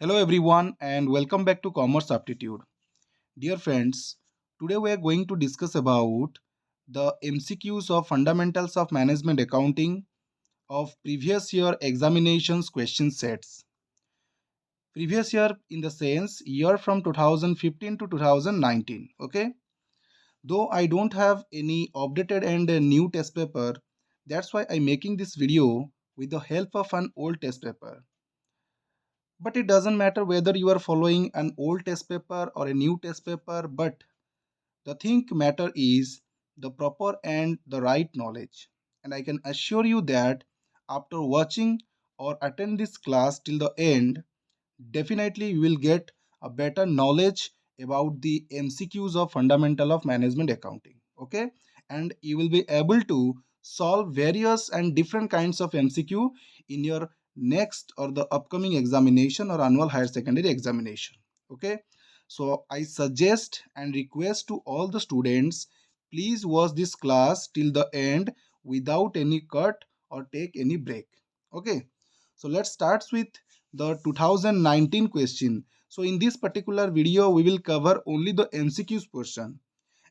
Hello everyone and welcome back to Commerce Aptitude. Dear friends, today we are going to discuss about the MCQs of Fundamentals of Management Accounting of previous year examinations question sets. Previous year in the sense year from 2015 to 2019, okay? Though I don't have any updated and a new test paper, that's why I'm making this video with the help of an old test paper. But it doesn't matter whether you are following an old test paper or a new test paper, but the thing matter is the proper and the right knowledge. And I can assure you that after watching or attend this class till the end, definitely you will get a better knowledge about the MCQs of fundamental of management accounting. Okay, and you will be able to solve various and different kinds of MCQ in your next or the upcoming examination or annual higher secondary examination. Okay, so I suggest and request to all the students, please watch this class till the end without any cut or take any break. Okay, so let's start with the 2019 question. So in this particular video, we will cover only the MCQs portion,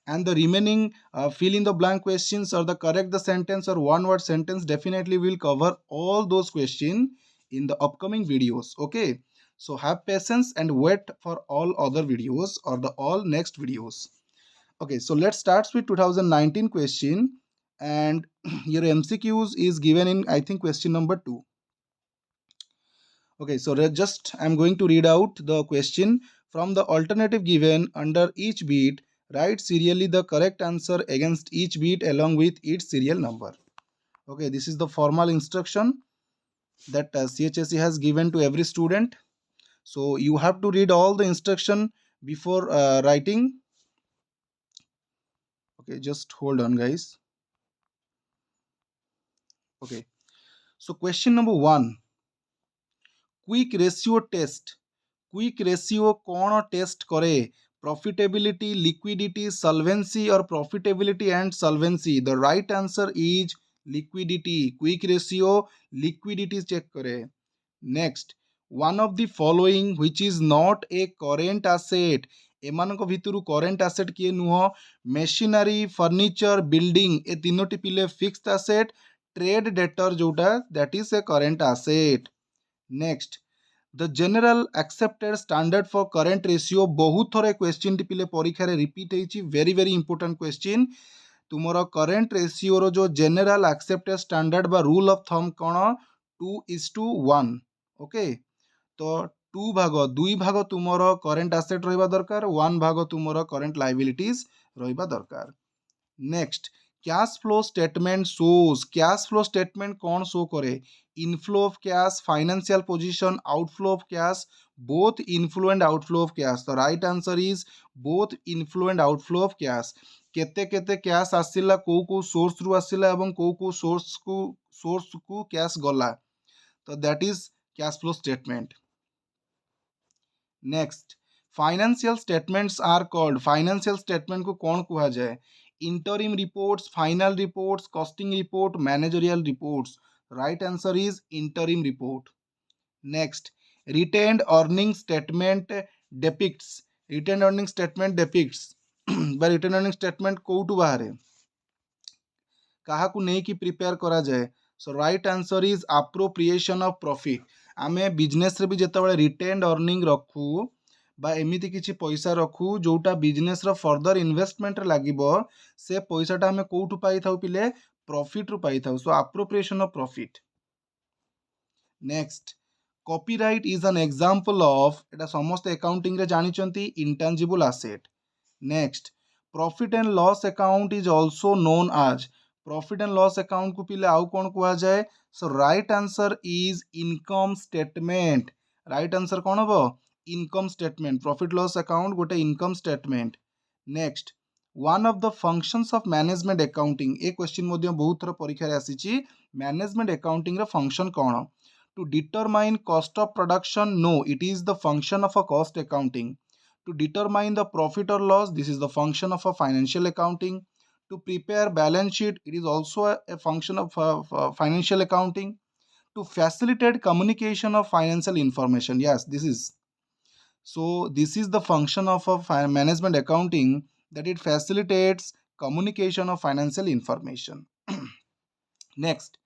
and the remaining fill in the blank questions or the correct the sentence or one word sentence, definitely we will cover all those questions in the upcoming videos. Okay, so have patience and wait for all other videos or the all next videos. Okay, so let's start with 2019 question, and your MCQs is given in, I think, question number 2. Okay, so just I'm going to read out the question from the alternative given under each beat. Write serially the correct answer against each beat along with its serial number. Okay, this is the formal instruction that CHSE has given to every student. So you have to read all the instruction before writing. Okay, just hold on, guys. Okay, so question number 1, quick ratio test. Quick ratio कौन test करे? Profitability, liquidity, solvency or profitability and solvency. The right answer is liquidity. Quick ratio liquidity check करे. Next, one of the following which is not a current asset. एमानक भितरु current asset किए नुह? Machinery, furniture, building. ए तीनोटी पिले fixed asset. Trade debtor जोटा that is a current asset. Next, the general accepted standard for current ratio. बहुत थोड़े क्वेश्चन टी पिले परीक्षा रे रिपीट होइछि. Very very important question. तुमरो करंट रेशियो रो जो जनरल एक्सेप्टेड स्टैंडर्ड बा रूल ऑफ थंब कोन? 2:1. ओके, तो 2 भाग 2 भाग तुमरो करंट एसेट रहबा दरकार, 1 भाग तुमरो करंट लायबिलिटीज रहबा दरकार. Next, cash flow statement shows. Cash flow statement कौन शो करे? Inflow of cash, financial position, outflow of cash, both inflow and outflow of cash. The right answer is both inflow and outflow of cash. केते केते cash आसिला, को source रु आसिला एवं को source को cash गला, तो that is cash flow statement. Next, financial statements are called. Financial statement को कौन कहा जाए? Interim reports, final reports, costing report, managerial reports. Right answer is interim report. Next, retained earning statement depicts. Retained earning statement depicts बा retained earning statement कोउटु बाहरे, काहाकू नहीं कि prepare करा जाए? So right answer is appropriation of profit. आमे business रे भी जेतेबेले retained earning रखू बा एमिति किछि पैसा रखू जोटा बिजनेस रो फर्दर इन्वेस्टमेंट रे लागिबो, से पैसाटा आमे कोउटु पाई थाउ पिले? प्रॉफिट रु पाई थाउ. So appropriation of profit. Next, copyright is an example of. एटा समस्त अकाउंटिंग रे जानिचंती intangible asset. Next, profit and loss account is also known as. Profit and loss account को पिले आउ कोन कुआ जाए? So right answer is income statement. Right answer कोन हबो? Income statement. Profit loss account गोटे income statement. Next, one of the functions of management accounting. ए क्वेश्चन मध्ये बहुत थोड़ा परीक्षा रे आसीची. मैनेजमेंट अकाउंटिंग रो फंक्शन कोन? To determine cost of production, no, it is the function of a cost accounting. To determine the profit or loss, this is the function of a financial accounting. To prepare balance sheet, it is also a function of financial accounting. To facilitate communication of financial information, yes, this is So this is the function of a management accounting, that it facilitates communication of financial information. Next,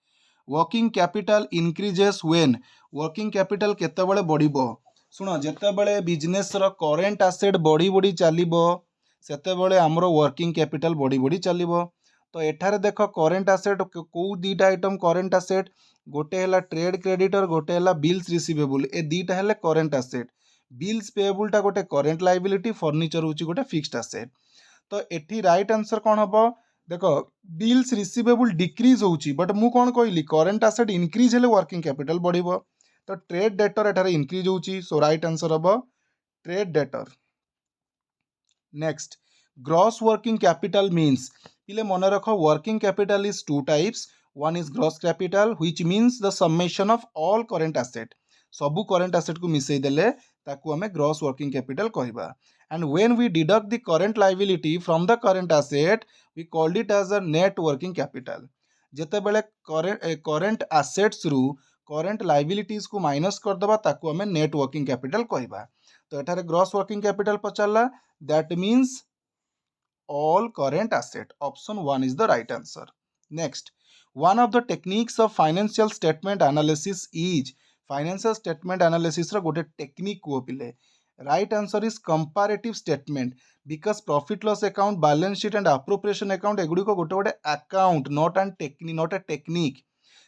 working capital increases when working capital केतेबेले बढ़िबो सुनो जेतेबेले business रो current asset बढ़ी बढ़ी चलिबो सेतेबेले हमरो working capital बढ़ी बढ़ी चलिबो तो एठारे देखो current asset को दीटा आइटम करेंट एसेट गोटे हैला ट्रेड क्रेडिटर गोटे हैला बिल्स रिसीवेबल ए दीटा हेले करेंट एसेट बिल्स पेएबल टा गोटे करेंट लायबिलिटी फर्निचर होची गोटे फिक्स्ड एसेट तो एठी राइट आंसर कौन हबो देखो बिल्स रिसीवेबल डिक्रीज होउची बट मु कौन कहली करेंट एसेट इंक्रीज हेले वर्किंग कैपिटल बढ़िबो तो ट्रेड डेटर एठारे इंक्रीज होउची सो राइट आंसर हबो trade debtor. Next, gross working capital means पिले मन रख working capital is two types. One is gross capital which means the summation of all current asset सबु current asset को मिसई देले ताकू हमें ग्रॉस वर्किंग कैपिटल कहबा. And when we deduct the current liability from the current asset, we called it as a net working capital. जेतेबेले current assets रु current liabilities को minus कर दबा ताकू हमें net working capital कहबा. तो एठारे gross working capital पचारला, that means all current asset. Option 1 is the right answer. Next, one of the techniques of financial statement analysis is financial statement analysis रा गोटे technique को पिले. Right answer is comparative statement because profit loss account, balance sheet and appropriation account एगुड़ी को गोटे गोटे account, not a technique.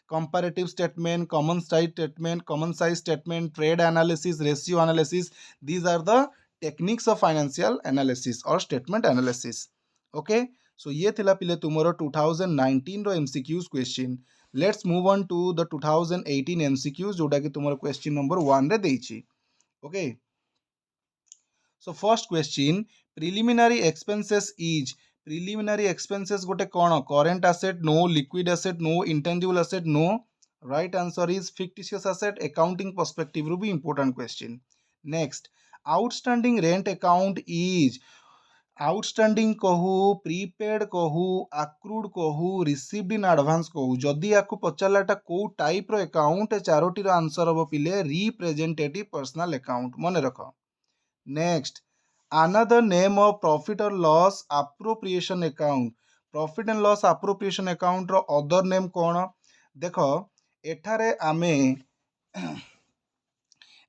Comparative statement, common size statement, trade analysis, ratio analysis, these are the techniques of financial analysis or statement analysis. Okay, so ये थिला पिले तुमरो 2019 रो MCQs question. Let's move on to the 2018 MCQs जोटा कि तुमरो question number 1 रे देइछि. Okay, so first question, preliminary expenses is preliminary expenses गोटे कौन current asset no, liquid asset no, intangible asset no. Right answer is fictitious asset. Accounting perspective ru भी important question. Next, outstanding rent account is outstanding कहू, prepaid कहू, accrued कहू, received in advance कहू. जदि आपको पचारलाटा को टाइप रो account Charoti रो answer हबो पिले रिप्रेजेंटेटिव पर्सनल अकाउंट मन रख. Next, another name of profit or loss appropriation account. Profit and loss appropriation account row other name कौन देखो एठारे आमे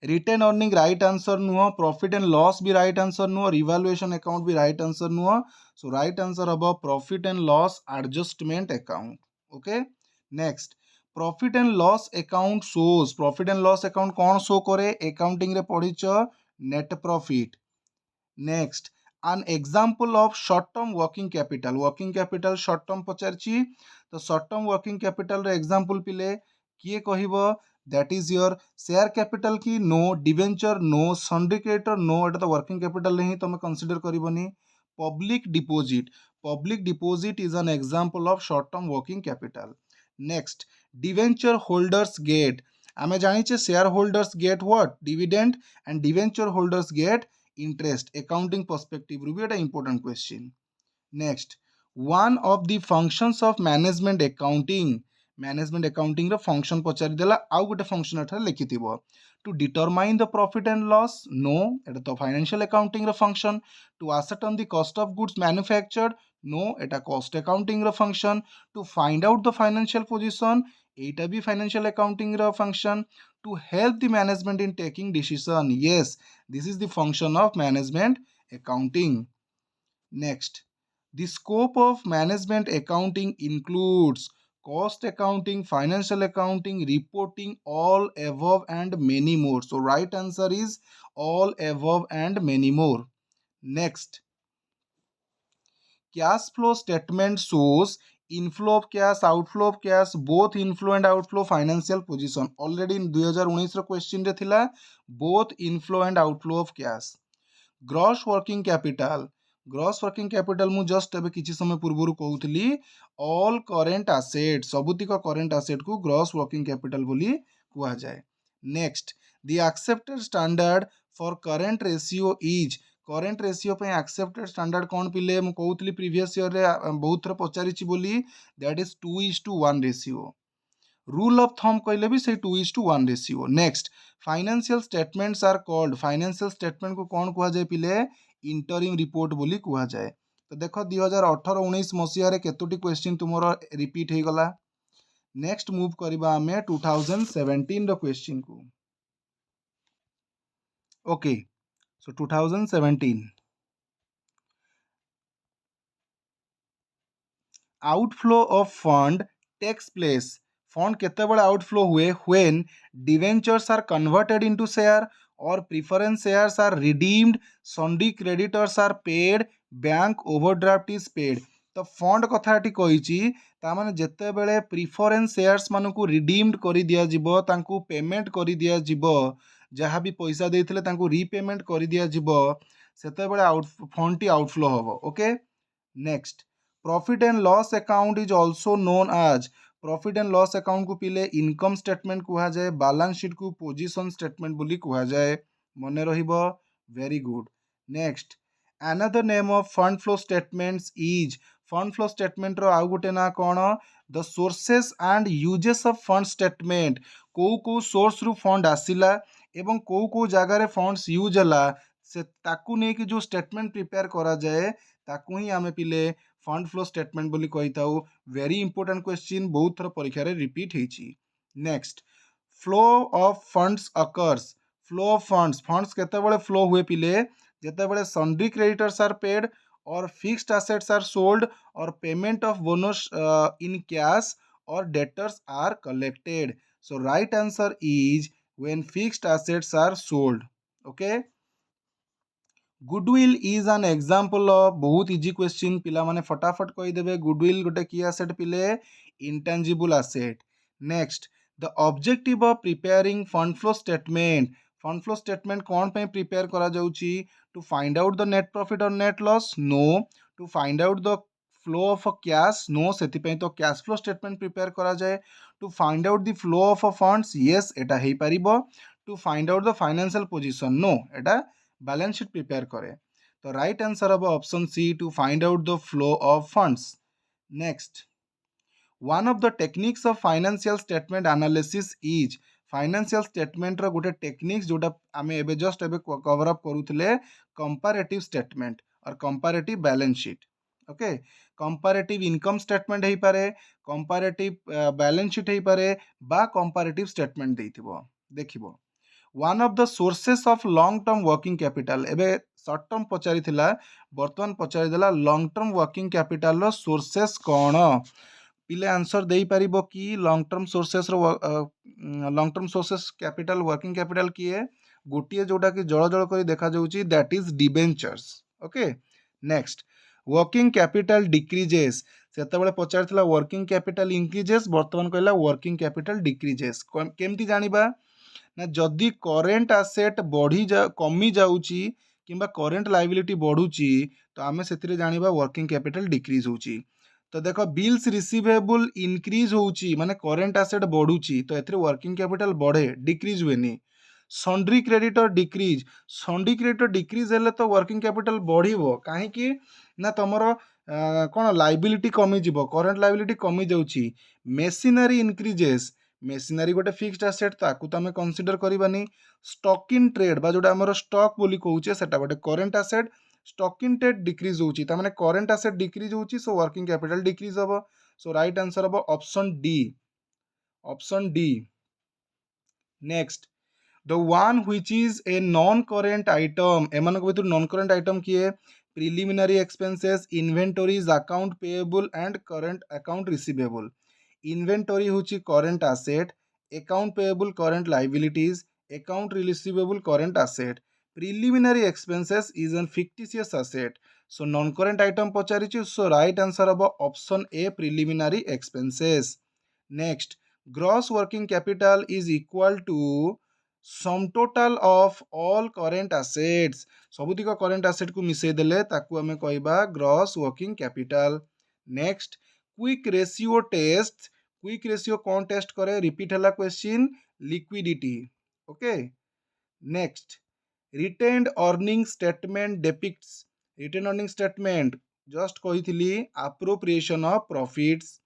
रिटेन अर्निंग राइट आंसर नुह, प्रॉफिट एंड लॉस भी राइट आंसर नुह, रिवैल्यूएशन अकाउंट भी राइट आंसर नुह. सो राइट आंसर हबो profit and loss adjustment account. Okay, next, profit and loss account shows profit and loss account कौन show करे accounting रे पढ़िच net profit. Next, an example of short term working capital short term पचारची तो short term working capital रे example पिले किए कहिबो that is your share capital की no, debenture no, sundry creditor no, एटा तो working capital नहीं तो मैं consider करिबनी. public deposit is an example of short term working capital. Next, debenture holders get आमे जानिचे share holders get what dividend and debenture holders get interest. Accounting perspective रू भी एटा important question. Next, one of the functions of management accounting रो function पचारि देला आउ गोटे फंक्शन एठा लिखिथिबो to determine the profit and loss no, एटा तो फाइनेंशियल अकाउंटिंग रो function. To ascertain the cost of goods manufactured no, एटा कॉस्ट अकाउंटिंग रो function. To find out the financial position एटा भी फाइनेंशियल अकाउंटिंग रो function. To help the management in taking decision, yes this is the function of management accounting. Next, the scope of management accounting includes cost accounting, financial accounting, reporting, all above and many more. So right answer is all above and many more. Next, cash flow statement shows inflow of cash, outflow of cash, both inflow and outflow financial position. Already in 2019 रो question रे थिला both inflow and outflow of cash. Gross working capital मु just एबे किछि समय पूर्व कहूली all current asset सबुतिक करेंट एसेट को ग्रॉस वर्किंग कैपिटल बोली कुआ जाए. Next, the accepted standard for current ratio is current ratio पे एक्सेप्टेड स्टैंडर्ड कौन पिले मु कहूली प्रीवियस ईयर रे बहुत थर पचारिछि बोली that is 2:1 ratio. Rule of thumb कहले भी से 2:1 ratio. Next financial statements are called, financial statement को कौन कह जाए पिले इंटरिम रिपोर्ट बोली कह जाए। तो देख 2018-19 मसीह केतोटी क्वेश्चन तुमर रिपीट हो गला। नेक्स्ट मूव करबा हमें 2017 रो क्वेश्चन को। Okay so 2017 outflow of fund takes place. Fund केतेबेले आउटफ्लो हुए when debentures are converted into share or preference shares are redeemed, sundry creditors are paid, bank overdraft is paid. तो fund कथाटी कहिछि तामाने जेतेबेले प्रिफरेंस शेयर्स मानकु redeemed करि दिया जिवो, तांकु पेमेंट करि दिया जिवो, जहाँ भी पैसा देइथिले तांकु रीपेमेंट करि दिया जिवो, सेतेबेले फंड टी आउटफ्लो हबो। Okay next profit and loss account is also known as, profit and loss account को पिले इनकम स्टेटमेंट कह जाए, बैलेंस शीट को पोजीशन स्टेटमेंट बोली कह जाए। मने रहिबो very good. Next another name of fund flow statements is, fund flow statement रो आउ गोटे ना कोन the sources and uses of fund statement. को सोर्स रु फंड आसिला एवं को जगह रे फंड्स यूज हला से ताकू ने कि जो स्टेटमेंट प्रिपेयर करा जाए ताकू ही आमे पिले फंड फ्लो स्टेटमेंट बोली कही थाउ। वेरी इंपोर्टेंट क्वेश्चन बहुत थर परीक्षा रे रिपीट होइछि। Next flow of funds occurs, flow of funds, funds केतेबेले फ्लो हुए पिले जेतेबेले sundry creditors are paid or fixed assets are sold or payment of bonus in cash or debtors are collected. So right answer is when fixed assets are sold. Okay goodwill is an example of, बहुत easy question पिला माने फटाफट कही देबे। Goodwill गोटे की asset पिले intangible asset. Next the objective of preparing fund flow statement, fund flow statement कौन पे प्रिपेयर करा जाउची? To find out the net profit or net loss? No. To find out the flow of a cash? No, सेति पे तो cash flow statement prepare करा जाए। To find out the flow of a funds? Yes एटा हेई परिबो। To find out the financial position? No, Etah balance sheet prepare करे। तो राइट आंसर हम option C to find out the flow of funds. Next one of the techniques of financial statement analysis is, financial statement रो गोटे techniques जोटा आमे एबे just एबे cover up करूथले comparative statement or comparative balance sheet. Okay comparative income statement हेई पारे, comparative balance sheet हेई पारे बा कंपैरेटिव स्टेटमेंट देइथिबो। देखिबो one of the sources of long term working capital, एबे शॉर्ट टर्म पचारि थिला वर्तमान पचारि देला लॉन्ग टर्म वर्किंग कैपिटल रो सोर्सेस कोन? पिले आंसर देई परिबो कि लॉन्ग टर्म सोर्सेस रो long term sources capital working capital किए गोटिए जोटा कि जळ जळ करी देखा जाउची that is debentures. Okay next working capital decreases, सेतेबेले पचारि थिला वर्किंग कैपिटल इंक्रीजेस, वर्तमान कहला वर्किंग कैपिटल डिक्रीजेस। केमती जानिबा ना जदि करेंट आसेट बढ़ी कमी जाउची किंबा करेंट लायबिलिटी बढ़ुची तो आमे सेतिरे जानिबा वर्किंग कैपिटल डिक्रीज होउची। तो देखो बिल्स रिसीवेबल इंक्रीज होउची माने करेंट आसेट बढ़ुची तो एथिरे वर्किंग कैपिटल बढ़े, डिक्रीज हुएनी। Sundry creditor decrease, sundry creditor decrease हेले तो वर्किंग कैपिटल बढ़िबो काहे कि ना तमरो कोन लायबिलिटी कमी जिवो, करेंट लायबिलिटी कमी जाउची। मेसिनरी इंक्रीजेस, मेसिनरी गोटे फिक्स्ड एसेट ताकू तो आमे कंसीडर करबानी। स्टॉक इन ट्रेड बा जोटा हमर स्टॉक बोली कहउचे सेटा गोटे current asset, stock in trade decrease होउची ता माने करेंट एसेट डिक्रीज होउची सो वर्किंग कैपिटल डिक्रीज हबो। सो राइट आंसर हबो option D, option D. Next the one which is a non current item, एमानक भितर नॉन करेंट आइटम किए? Preliminary expenses, inventories, account payable and current account receivable. Inventory होची current asset, account payable current liabilities, account receivable current asset. Preliminary expenses is an fictitious asset. So non current item पचारिछि so right answer हबो option A preliminary expenses. Next gross working capital is equal to sum total of all current assets, सबुतिक current asset को मिसई देले ताकू हमें कहबा gross working capital. Next quick ratio test, quick ratio कौन test करे? रिपीट हला question liquidity. Okay next retained earning statement depicts, retain earning statement just कही appropriation of profits.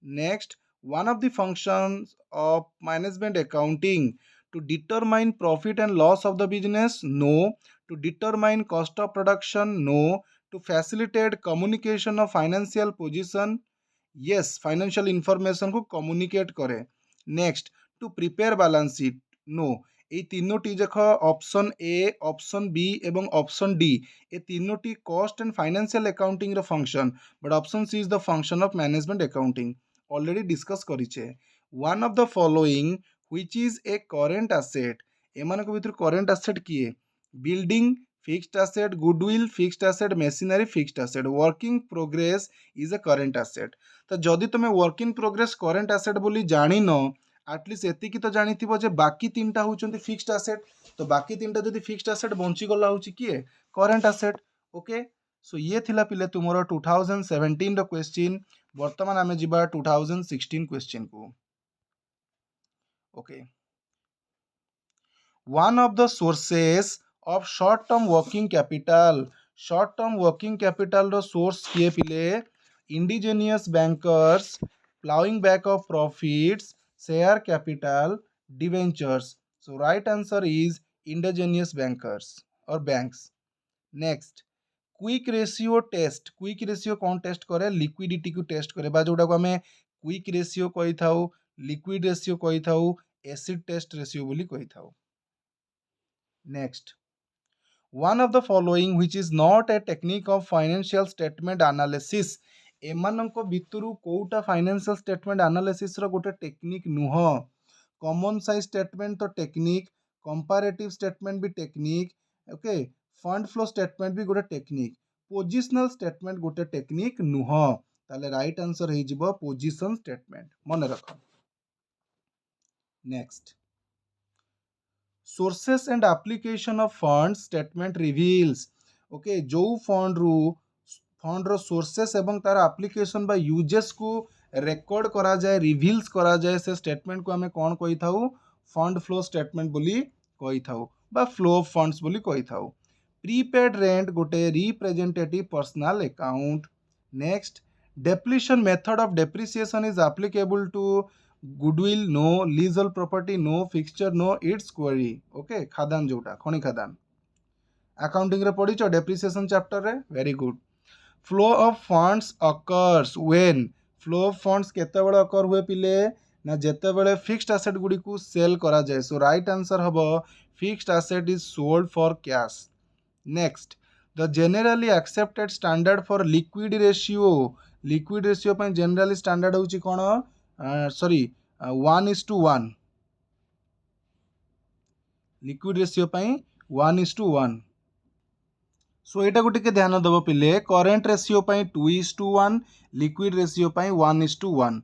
Next one of the functions of management accounting to determine profit and loss of the business? No. To determine cost of production? No. To facilitate communication of financial position? Yes, financial information को communicate करे. Next, to prepare balance sheet? No. এই তিনোটি দেখো option A, option B এবং option D এই তিনোটি cost and financial accounting র function, but option C is the function of management accounting. Already discuss করিছে. One of the following which is a current asset? এମାନଙ୍କ ভিতରୁ current asset কিଏ? Building fixed asset, goodwill fixed asset, machinery fixed asset. Working progress is a current asset. তো যদি তুমি work in progress current asset বলি জাଣିନ, at least এତିକି ତ ଜାଣିଥିବ ଯେ ବାକି ତିନିଟା ହେଉଛନ୍ତି ଫିକ୍ସড ଆସେଟ୍. ତ ବାକି ତିନିଟା ଯଦି ଫିକ୍ସড ଆସେଟ୍ ବଞ୍ଚିଗଲା ହେଉଛି କିଏ? Current asset. ଓକେ, ସୋ ଇଏ ଥିଲା ପିଲେ ତୁମର 2017ର କ୍ୱେଶ୍ଚିନ୍. ବର୍ତ୍ତମାନ ଆମେ ଯିବା 2016 କ୍ୱେଶ୍ଚିନ୍କୁ. Okay, one of the sources of short term working capital. short term working capital ର source କିଏ ପିଲେ? indigenous bankers, plowing back of profits, share capital, debentures. So right answer is indigenous bankers or banks. Next, quick ratio test. Quick ratio कौन test करे? Liquidity को test करे, बा जोटा को आम क्विक रेशियो कही था, लिक्विड रेशियो कही था, एसिड टेस्ट रेशियो बोली कही था. Next, one of the following which is not a technique of financial statement analysis. ଏମାନଙ୍କ ଭିତରୁ କୋଉଟା ଫାଇନାନ୍ସିଆଲ ଷ୍ଟେଟମେଣ୍ଟ ଆନାଲିସିସ୍ ର ଗୋଟେ ଟେକ୍ନିକ୍ ନୁହଁ? କମନ୍ ସାଇଜ୍ ଷ୍ଟେଟମେଣ୍ଟ ତ ଟେକ୍ନିକ୍, କମ୍ପାରେଟିଭ୍ ଷ୍ଟେଟମେଣ୍ଟ ବି technique, okay, fund flow statement ବି ଗୋଟେ ଟେକ୍ନିକ୍, ପୋଜିସନାଲ ଷ୍ଟେଟମେଣ୍ଟ ଗୋଟେ ଟେକ୍ନିକ୍ ନୁହଁ. ତାହେଲେ ରାଇଟ୍ ଆନ୍ସର ହେଇଯିବ ପୋଜିସନ ଷ୍ଟେଟମେଣ୍ଟ. ମନେ ରଖ. Next, sources and application of funds statement reveals. Okay, जो फंड रो सोर्सेस एवं तार एप्लिकेशन बा यूजेस को रेकॉर्ड करा जाए, रिवील्स करा जाए, से स्टेटमेंट को हमें कौन कही थाउ? फंड फ्लो स्टेटमेंट बोली कही थाउ बा फ्लो ऑफ फंड्स बोली कही थाउ. प्रीपेड रेंट गोटे representative personal account. Next, depletion method of depreciation is applicable to goodwill? No. Legal property? No. Fixture? No. It's quarry. Okay, खादान जोटा खणी खादान अकाउंटिंग रे पढ़ी डेप्रिसिएशन चैप्टर रे. Very good. Flow of funds occurs when? Flow of funds केतेबेले occur हुए पिले ना जेतेबेले फिक्स्ड एसेट गुडी को सेल करा जाए. सो राइट आंसर हबो fixed asset is sold for cash. Next, the generally accepted standard for liquid ratio. Liquid ratio पे generally standard होची कोन? सॉरी, 1:1. लिक्विड रेशियो पे 1:1. सो एटा को टिके ध्यान दबो पिले. करेंट रेशियो पे 2:1, लिक्विड रेशियो पे 1:1.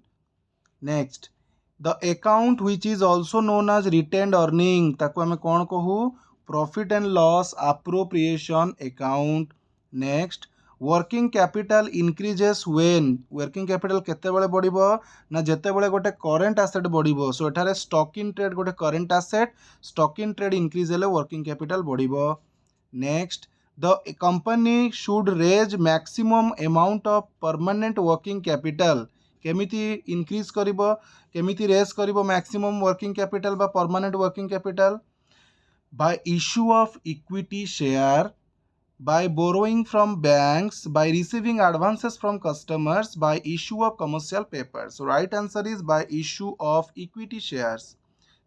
Next, the account which is also known as retained earning, ताको हमें कौन कहू? Profit and loss appropriation account. Next, working capital increases when? Working capital केतेबेले बढ़िबो ना जेतेबेले गोटे करेंट एसेट बढ़िबो. सो एठारे स्टॉक इन ट्रेड गोटे current asset, stock in trade increase हेले वर्किंग कैपिटल बढ़िबो. Next, the company should raise maximum amount of permanent working capital. केमिति इंक्रीज करिबो, केमिति रेज करिबो मैक्सिमम वर्किंग कैपिटल बा permanent working capital? Bye issue of equity share, by borrowing from banks, by receiving advances from customers, by issue of commercial papers. So right answer is by issue of equity shares.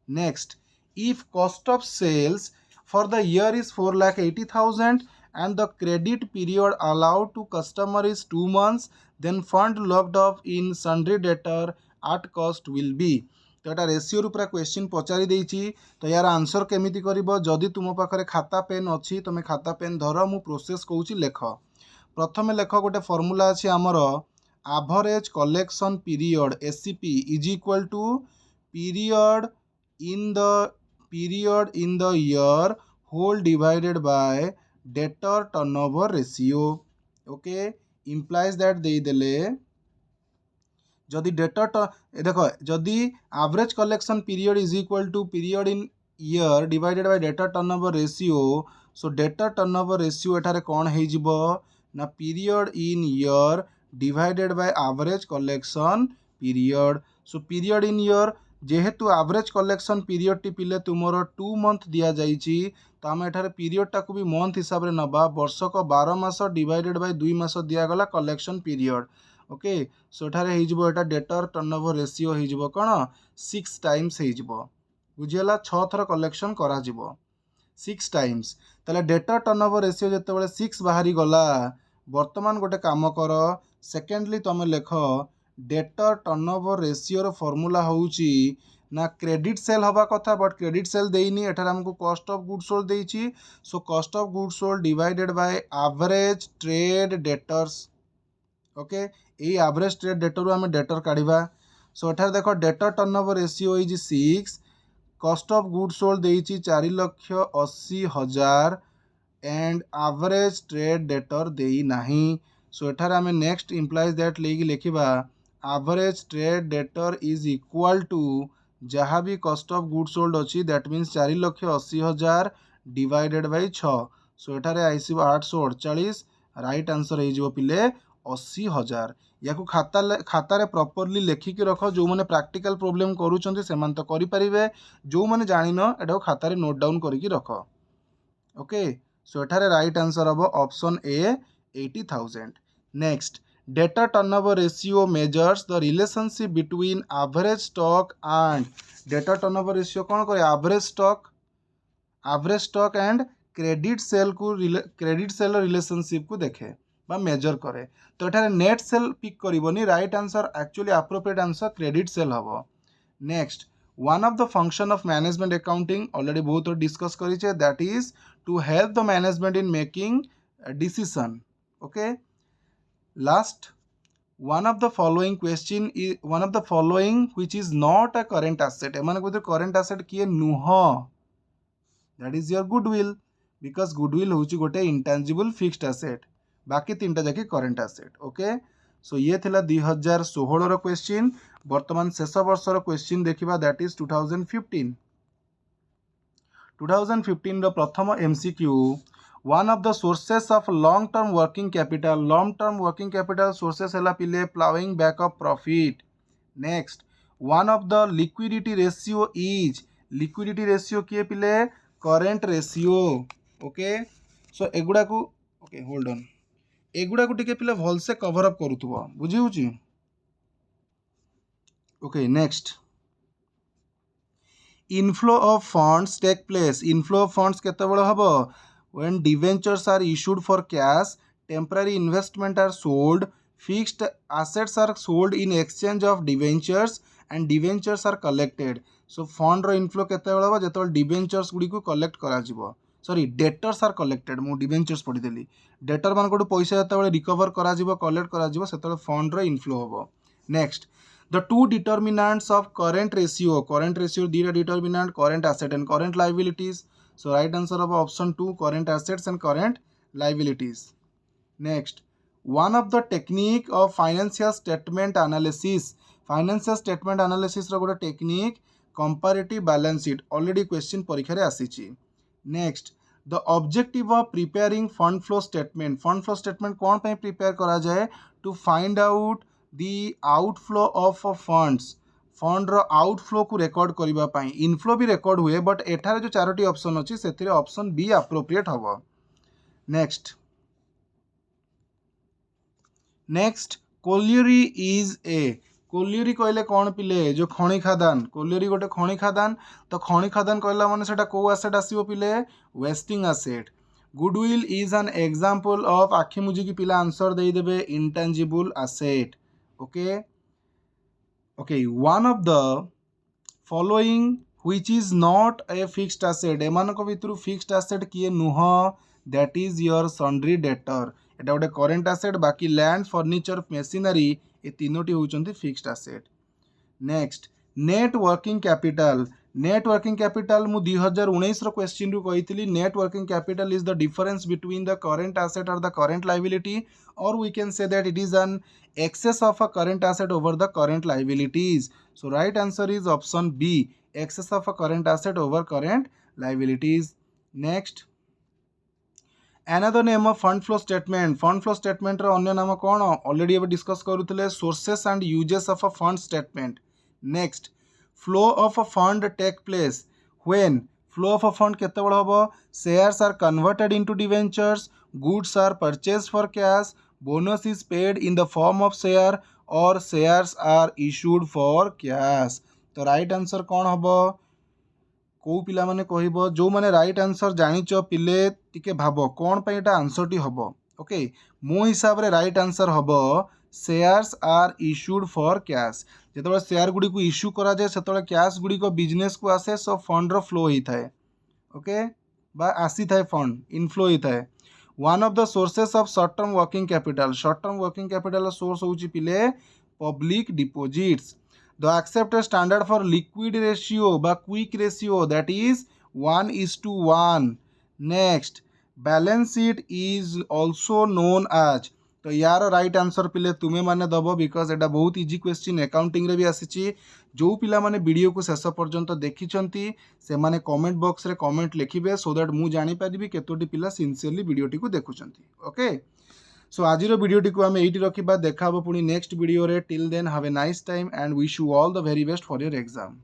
Next, if cost of sales for the year is 4,80,000 and the credit period allowed to customer is 2 months, then fund locked up in sundry debtor at cost will be. तो यहाँ ratio पूरा question पचारि देछि. तो यार answer केमिति करिबो? जदि तुम पाखरे खाता पेन अच्छी तुम खाता पेन धर, मु प्रोसेस कहूँ लेख. प्रथम लेख गोटे फॉर्मूला अच्छी आमर average collection period ACP is equal to period in the year whole divided by debtor turnover ratio. Okay, implies that देदेले जदि डेटर देखो जदि average collection period is equal to period in year divided by debtor turnover ratio. So debtor turnover ratio एठारे कौन हो जिवो ना period in year divided by average collection period. So period in year जेहेतु average collection period टी पिले तुमर 2 month दिया जाइछि तो आम एठारे पीरियड टाको भी मंथ हिसाब रे नबा वर्षक 12 मास डिवाइडेड बाय 2 मास दिया गला कलेक्शन पीरियड ओके सो एठारे हे जिवो एटा डेटर टर्नओवर रेशियो हे जिवो कोन 6 टाइम्स हे जिवो बुझियला 6 थर कलेक्शन करा जिवो 6 टाइम्स ताले डेटर टर्नओवर रेशियो जेतेबेले 6 बाहरी गला वर्तमान गोटे काम कर सेकेंडली तुम लेख डेटर टर्नओवर रेशियो रो फॉर्मूला होउची ना क्रेडिट सेल हवा कथा बट क्रेडिट सेल देइनी एठार हमको कॉस्ट ऑफ गुड्स सोल्ड देइची so cost of goods sold divided by average trade debtors okay ए एवरेज ट्रेड डेटर रो हम डेटर काढिबा सो एठार देखो debtor turnover ratio is 6 cost of goods sold देइची 4,80,000 एंड एवरेज ट्रेड डेटर देई नाही सो एठार आमे नेक्स्ट इम्प्लाइज दैट लेगी लिखिबा average trade debtor is equal to जहाँ भी कॉस्ट ऑफ गुड्स सोल्ड अच्छी that means 4,80,000 divided by 6 so एठारे आइसिबो 848 राइट आंसर हो पिले 80,000 या खातार प्रॉपर्ली लेखिकी रख जो मैंने प्रैक्टिकल प्रॉब्लम करूछंती सेमान तो करि परिबे जो मैंने जानिन एटा खातार नोट डाउन करिकी रख ओके सो एठारे राइट आंसर हम option A 80,000 next debtor turnover ratio measures the relationship between average stock and debtor turnover ratio कौन करे average stock and credit sale relationship को देखे बा मेजर करे तो एठारे नेट सेल पिक करबनी right answer actually appropriate answer credit sale हबो next one of the function of management accounting already बहुत डिस्कस करिचे that is to help the management in making decision okay last one of the following which is not a current asset एमान को current asset किए नुह that is your goodwill because goodwill होची गोटे intangible fixed asset बाकी तीनटा जाके current asset okay so ये थिला 2016 रो क्वेश्चन वर्तमान शेष वर्ष रो क्वेश्चन देखिबा that is 2015 रो प्रथम MCQ one of the sources of long term working capital sources hela pile plowing back of profit next one of the liquidity ratio kiye pile current ratio okay so eguda ku okay hold on eguda ku tike pile भल से cover up करूथबो बुझी होची okay next inflow of funds take place inflow of funds केते बेले हबो when debentures are issued for cash temporary investment are sold fixed assets are sold in exchange of debentures and debentures are collected so fund ro inflow केते बेले हबो जेतोल debentures गुडी को collect करा जिवो sorry debtors are collected मु debentures पढी देली debtor मान को पैसा जेते बेले रिकवर करा जिवो कलेक्ट करा जिवो सेते बेले फंड रो इनफ्लो हबो next the two determinants of current ratio data determinant current asset and current liabilities so right answer of option 2 current assets and current liabilities next one of the technique of financial statement analysis ro gote technique comparative balance sheet already question parikha re asichi next the objective of preparing fund flow statement kon pai prepare kara jaye to find out the outflow of funds fund रो outflow को record करबा पई inflow भी record हुए but एठारे जो Charoti option अछि सेथिरे option B appropriate हबो next colliery is a colliery कहले कौन पिले जो खणी खादान कोलियरी गोटे खणी खादान तो खणी खादान कहला माने सेटा को एसेट आसीबो पिले wasting asset goodwill is an example of आखि मुजी की पिला आंसर दे देबे intangible asset okay one of the following which is not a fixed asset एमानक भितरु fixed asset किए नुह that is your sundry debtor एटा गोटे current asset बाकी land furniture machinery ए तीनोटी होउचंती fixed asset next net working capital मु 2019 रो question रु कहितली net working capital is the difference between the current asset or the current liability or we can say that it is an excess of a current asset over the current liabilities so right answer is option B excess of a current asset over current liabilities next another name of fund flow statement रो अन्य नाम कोन already अब discuss करूतले sources and uses of a fund statement next flow of a fund take place when flow of a fund केतेबेले हबो shares are converted into debentures goods are purchase for cash bonus is paid in the form of share और shares are issued for cash तो right answer कौन हबो को पिला माने कहबो जो माने राइट आंसर जानिच पिले टिके भाबो कौन पे एटा आंसर टी हबो ओके मो हिसाब रे राइट आंसर हबो shares are issued for cash जेतबे शेयर गुडी को इश्यू करा जाय सेतबे कैश गुडी को बिजनेस को आसे सो फंड रो फ्लो ही थाए ओके बा आसी थाए फंड इनफ्लो ही थाए one of the sources of short term working capital source होची पिले public deposits the accepted standard for liquid ratio বা quick ratio that is 1:1 next balance sheet is also known as तो यार right answer पिले तुम्हें माने दबो because एटा बहुत इजी क्वेश्चन अकाउंटिंग रे भी आसीची जो पिला माने वीडियो को शेष पर्यंत देखिचंती से माने कमेंट बॉक्स रे कमेंट लिखिबे सो दैट मु जानि परिबी केतोटी पिला सिंसियरली वीडियो टी को देखुचंती ओके सो आज भिडियोटी को आम ये रखा देखा पुणी next video till then have a nice time and wish you all the very best for your exam.